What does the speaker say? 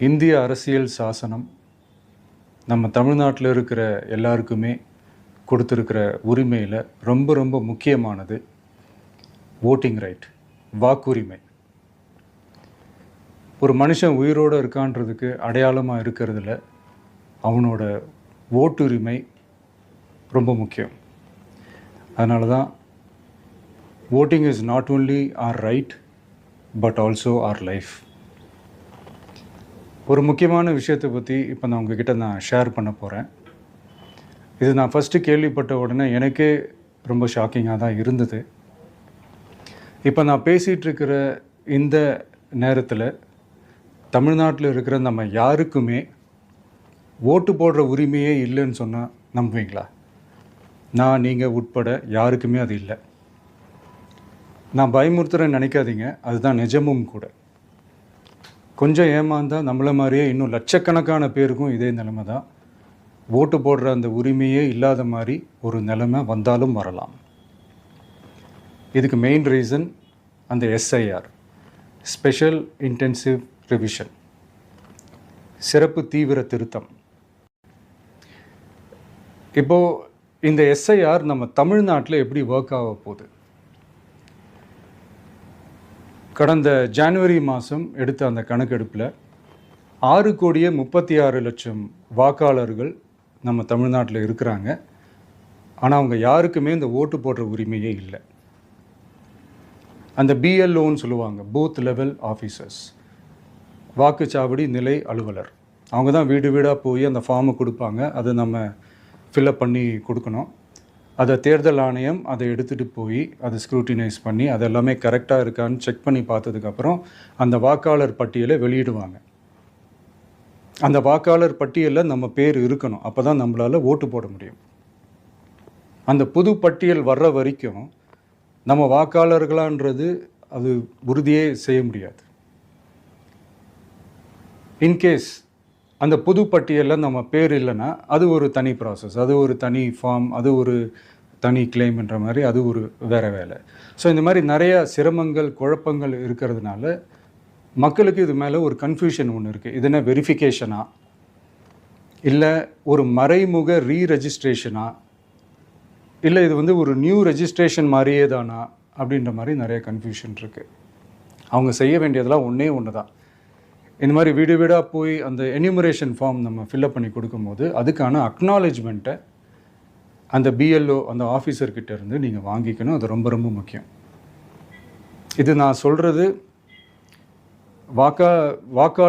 இந்திய அரசியல் சாசனம் நம்ம தமிழ்நாட்டில் இருக்கிற எல்லாருக்குமே கொடுத்துருக்கிற உரிமையில் ரொம்ப ரொம்ப முக்கியமானது ஓட்டிங் ரைட், வாக்குரிமை. ஒரு மனுஷன் உயிரோடு இருக்கான்றதுக்கு அடையாளமாக இருக்கிறதுல அவனோட ஓட்டுரிமை ரொம்ப முக்கியம். அதனால தான் voting is not only our right but also our life. ஒரு முக்கியமான விஷயத்தை பற்றி இப்போ நான் உங்ககிட்ட ஷேர் பண்ண போகிறேன். இது நான் ஃபஸ்ட்டு கேள்விப்பட்ட உடனே எனக்கே ரொம்ப ஷாக்கிங்காக தான் இருந்தது. இப்போ நான் பேசிகிட்ருக்கிற இந்த நேரத்தில் தமிழ்நாட்டில் இருக்கிற நம்ம யாருக்குமே ஓட்டு போடுற உரிமையே இல்லைன்னு சொன்னால் நம்புவீங்களா? நான் நீங்கள் உட்பட யாருக்குமே அது இல்லை. நான் பயமுறுத்துறேன்னு நினைக்காதீங்க, அதுதான் நிஜமும் கூட. கொஞ்சம் ஏமாந்தால் நம்மளை மாதிரியே இன்னும் லட்சக்கணக்கான பேருக்கும் இதே நிலைமை தான். ஓட்டு போடுற அந்த உரிமையே இல்லாத மாதிரி ஒரு நிலைமை வந்தாலும் வரலாம். இதுக்கு மெயின் ரீசன் அந்த எஸ்ஐஆர், ஸ்பெஷல் இன்டென்சிவ் ரிவிஷன், சிறப்பு தீவிர திருத்தம். இப்போது இந்த எஸ்ஐஆர் நம்ம தமிழ்நாட்டில் எப்படி ஒர்க் ஆக போகுது? கடந்த ஜனவரி மாதம் எடுத்த அந்த கணக்கெடுப்பில் 6,36,00,000 வாக்காளர்கள் நம்ம தமிழ்நாட்டில் இருக்கிறாங்க. ஆனால் அவங்க யாருக்குமே இந்த ஓட்டு போடுற உரிமையே இல்லை. அந்த பிஎல்ஓன்னு சொல்லுவாங்க, பூத் லெவல் ஆஃபீஸர்ஸ், வாக்குச்சாவடி நிலை அலுவலர். அவங்க தான் வீடு வீடாக போய் அந்த ஃபார்மை கொடுப்பாங்க. அதை நம்ம ஃபில்அப் பண்ணி கொடுக்கணும். அதை தேர்தல் ஆணையம் அதை எடுத்துகிட்டு போய் அதை ஸ்க்ரூட்டினைஸ் பண்ணி அது எல்லாமே கரெக்டாக இருக்கான்னு செக் பண்ணி பார்த்ததுக்கப்புறம் அந்த வாக்காளர் பட்டியலை வெளியிடுவாங்க. அந்த வாக்காளர் பட்டியலில் நம்ம பேர் இருக்கணும், அப்போ தான் நம்மளால் ஓட்டு போட முடியும். அந்த புது பட்டியல் வர்ற வரைக்கும் நம்ம வாக்காளர்களான்றது அது உறுதியே செய்ய முடியாது. இன்கேஸ் அந்த புது பட்டியலில் நம்ம பேர் இல்லைன்னா அது ஒரு தனி ப்ராசஸ், அது ஒரு தனி ஃபார்ம், அது ஒரு தனி கிளைம்ன்ற மாதிரி அது ஒரு வேறு வேலை. ஸோ இந்த மாதிரி நிறையா சிரமங்கள் குழப்பங்கள் இருக்கிறதுனால மக்களுக்கு இது மேலே ஒரு கன்ஃபியூஷன் ஒன்று இருக்குது. இது என்ன வெரிஃபிகேஷனா இல்லை ஒரு மறைமுக ரீரெஜிஸ்ட்ரேஷனா இல்லை இது வந்து ஒரு நியூ ரெஜிஸ்ட்ரேஷன் மாதிரியே தானா அப்படின்ற மாதிரி நிறைய கன்ஃபியூஷன் இருக்குது. அவங்க செய்ய வேண்டியதெல்லாம் ஒன்று தான். இந்த மாதிரி வீடு வீடாக போய் அந்த என்யூமரேஷன் ஃபார்ம் நம்ம ஃபில்அப் பண்ணி கொடுக்கும்போது அதுக்கான அக்னாலேஜ்மெண்ட்டை அந்த பிஎல்ஓ அந்த ஆஃபீஸர்கிட்ட இருந்து நீங்கள் வாங்கிக்கணும். அது ரொம்ப ரொம்ப முக்கியம். இது நான் சொல்கிறது வாக்காளர்